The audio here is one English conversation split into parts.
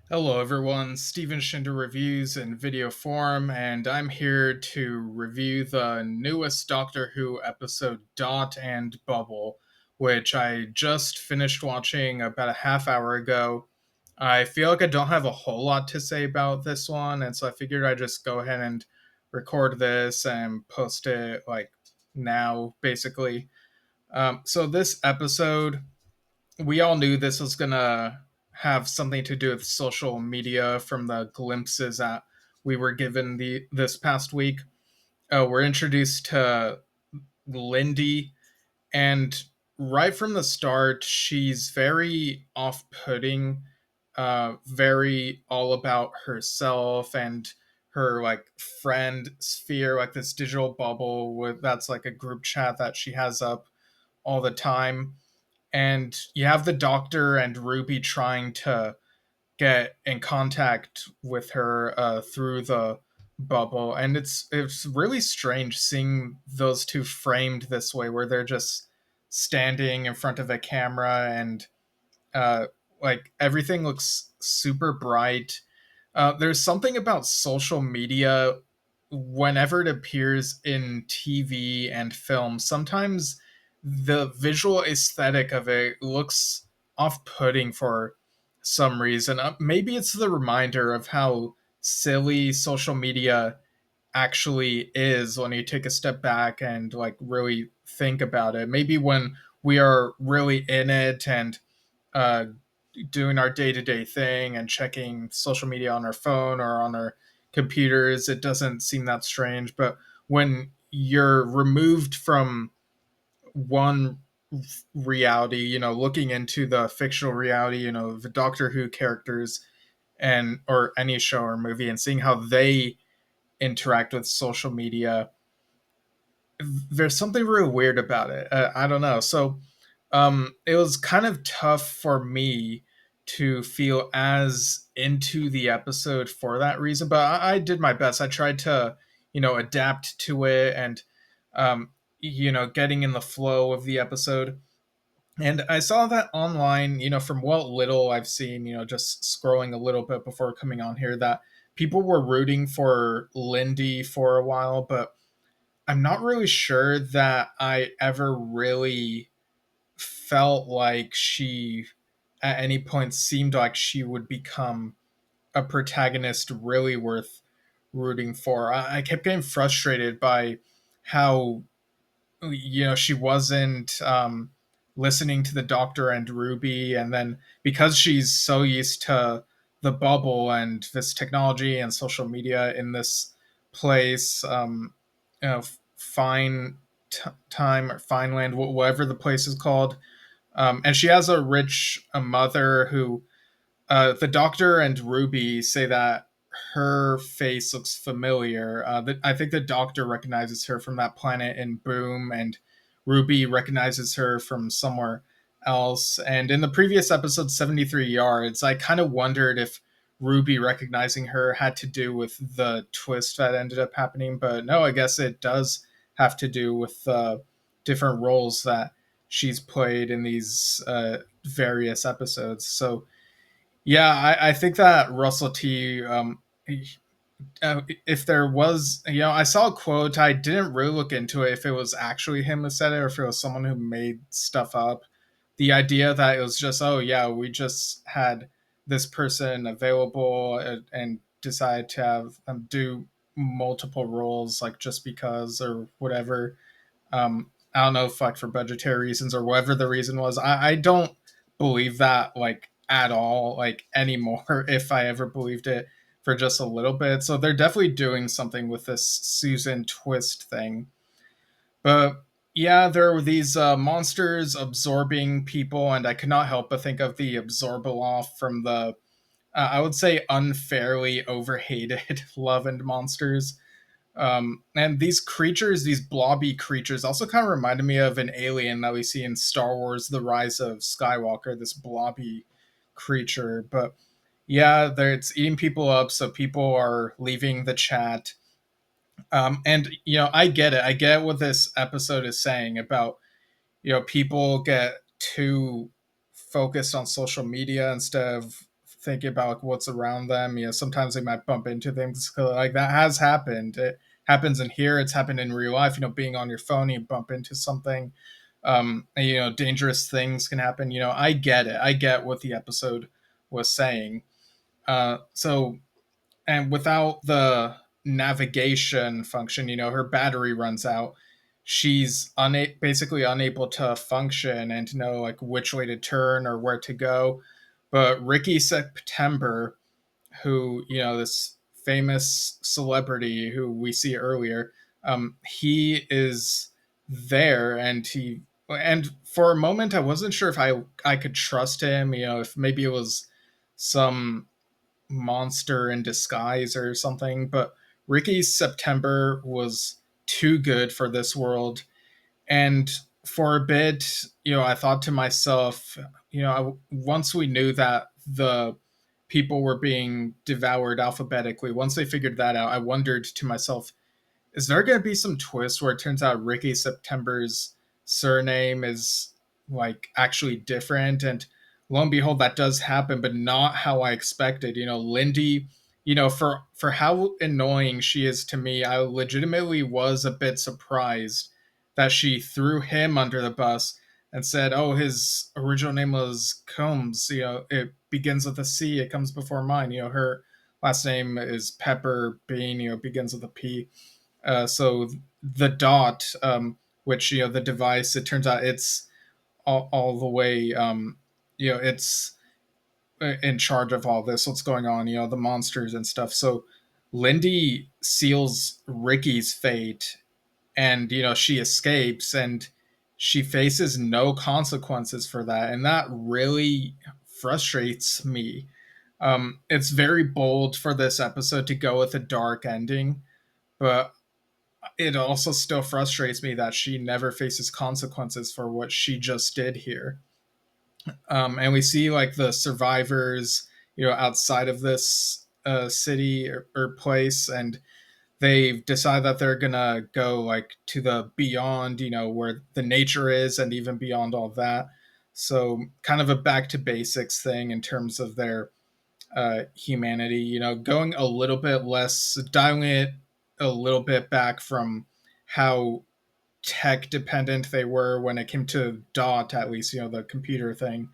Hello, everyone. Steven Shinder reviews in video form, and I'm here to review the newest Doctor Who episode, Dot and Bubble, which I just finished watching about a half hour ago. I feel like I don't have a whole lot to say about this one, and so I figured I'd just go ahead and record this and post it like now, basically. So, this episode we all knew this was gonna have something to do with social media from the glimpses that we were given the this past week. We're introduced to Lindy, and right from the start, she's very off-putting, very all about herself and her like friend sphere, like this digital bubble with that's like a group chat that she has up all the time, and you have the doctor and Ruby trying to get in contact with her through the bubble, and it's really strange seeing those two framed this way, where they're just standing in front of a camera and uh, like everything looks super bright. There's something about social media whenever it appears in TV and film. Sometimes the visual aesthetic of it looks off-putting for some reason. Maybe it's the reminder of how silly social media actually is when you take a step back and like really think about it. Maybe when we are really in it and uh, doing our day to day thing and checking social media on our phone or on our computers, it doesn't seem that strange. But when you're removed from one reality, looking into the fictional reality, the Doctor Who characters and or any show or movie and seeing how they interact with social media, there's something really weird about it. I don't know. So it was kind of tough for me to feel as into the episode for that reason, but I did my best. I tried to, adapt to it and, getting in the flow of the episode. And I saw that online, from what little I've seen, just scrolling a little bit before coming on here, that people were rooting for Lindy for a while, but I'm not really sure that I ever really felt like she at any point seemed like she would become a protagonist really worth rooting for. I kept getting frustrated by how she wasn't listening to the doctor and Ruby, and then because she's so used to the bubble and this technology and social media in this place, fine time or Fineland, whatever the place is called, and she has a rich mother who the doctor and Ruby say that her face looks familiar. I think the doctor recognizes her from that planet in Boom, and Ruby recognizes her from somewhere else. And in the previous episode, 73 Yards, I kind of wondered if Ruby recognizing her had to do with the twist that ended up happening. But no, I guess it does have to do with different roles that she's played in these various episodes. So yeah, I think that Russell T. If there was, I saw a quote. I didn't really look into it if it was actually him who said it or if it was someone who made stuff up. The idea that it was just, oh yeah, we just had this person available and decided to have do multiple roles like just because or whatever. I don't know if like for budgetary reasons or whatever the reason was. I don't believe that like at all like anymore if I ever believed it for just a little bit. So they're definitely doing something with this Susan twist thing. But yeah, there were these monsters absorbing people, and I could not help but think of the Absorbaloff from the, I would say, unfairly overhated Love and Monsters. And these creatures, these blobby creatures, also kind of reminded me of an alien that we see in Star Wars: The Rise of Skywalker. This blobby creature, but yeah, it's eating people up, so people are leaving the chat. And I get it. I get what this episode is saying about people get too focused on social media instead of thinking about like, what's around them. Sometimes they might bump into things like that has happened. It happens in here. It's happened in real life. Being on your phone, you bump into something. And, dangerous things can happen. I get it. I get what the episode was saying. So and without the navigation function, her battery runs out. She's basically unable to function and to know like which way to turn or where to go. But Ricky September, who this famous celebrity who we see earlier, he is there, and for a moment I wasn't sure if I could trust him. If maybe it was some monster in disguise or something. But Ricky September was too good for this world. And for a bit, I thought to myself, once we knew that the people were being devoured alphabetically, once they figured that out, I wondered to myself, is there going to be some twist where it turns out Ricky September's surname is like actually different? And lo and behold, that does happen, but not how I expected. Lindy, for how annoying she is to me, I legitimately was a bit surprised that she threw him under the bus and said, "Oh, his original name was Combs. It begins with a C. It comes before mine. Her last name is Pepper Bean. Begins with a P." So the dot, which the device, it turns out it's all the way, it's in charge of all this. What's going on? The monsters and stuff. So Lindy seals Ricky's fate, and she escapes, and she faces no consequences for that, and that really frustrates me. It's very bold for this episode to go with a dark ending, but it also still frustrates me that she never faces consequences for what she just did here. And we see like the survivors, outside of this city or place, and they decide that they're gonna go like to the beyond, where the nature is, and even beyond all that. So kind of a back to basics thing in terms of their humanity, going a little bit less, dialing it a little bit back from how tech dependent they were when it came to Dot, at least, the computer thing.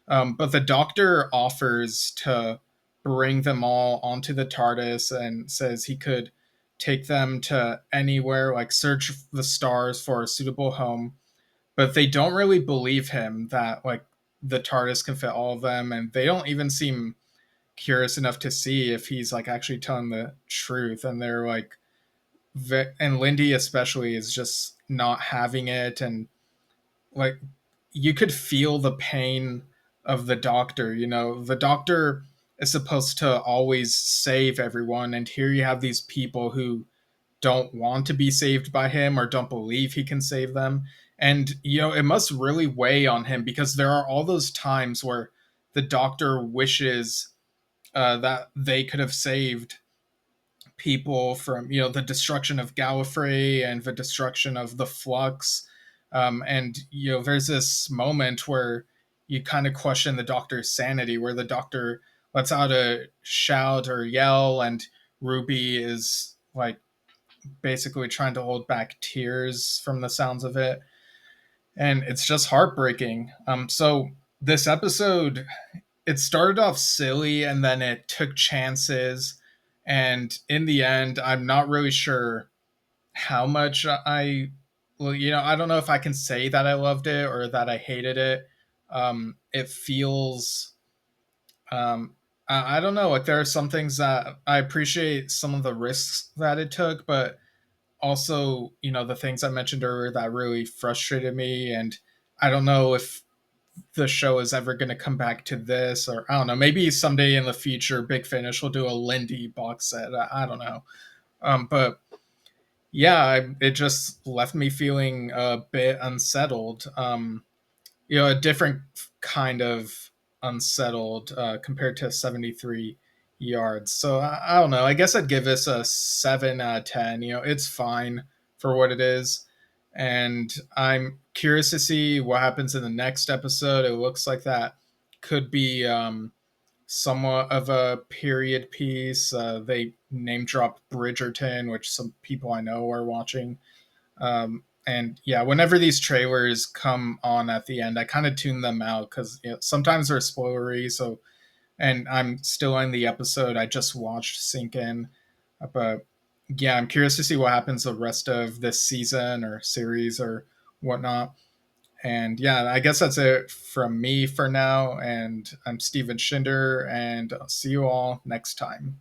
But the doctor offers to bring them all onto the TARDIS and says he could take them to anywhere, like search the stars for a suitable home. But they don't really believe him that, like, the TARDIS can fit all of them, and they don't even seem curious enough to see if he's like actually telling the truth. And they're like, and Lindy especially is just not having it, and like you could feel the pain of the doctor. The doctor is supposed to always save everyone, and here you have these people who don't want to be saved by him or don't believe he can save them. And it must really weigh on him, because there are all those times where the doctor wishes that they could have saved people from the destruction of Gallifrey and the destruction of the Flux. And there's this moment where you kind of question the doctor's sanity, where the doctor lets out a shout or yell, and Ruby is like basically trying to hold back tears from the sounds of it, and it's just heartbreaking. So this episode, it started off silly and then it took chances, and in the end I'm not really sure how much well, I don't know if I can say that I loved it or that I hated it. It feels, I don't know, like there are some things that I appreciate, some of the risks that it took, but also the things I mentioned earlier that really frustrated me. And I don't know if the show is ever going to come back to this, or I don't know, maybe someday in the future Big Finish will do a Lindy box set. I don't know. But yeah, it just left me feeling a bit unsettled. A different kind of unsettled compared to 73 yards. So I don't know. I guess I'd give this a 7 out of 10. It's fine for what it is. And I'm curious to see what happens in the next episode. It looks like that could be somewhat of a period piece. They name drop Bridgerton, which some people I know are watching. And yeah, whenever these trailers come on at the end, I kind of tune them out because sometimes they're spoilery. So, and I'm still in the episode I just watched sink in. But yeah, I'm curious to see what happens the rest of this season or series or whatnot. And yeah, I guess that's it from me for now. And I'm Steven Shinder, and I'll see you all next time.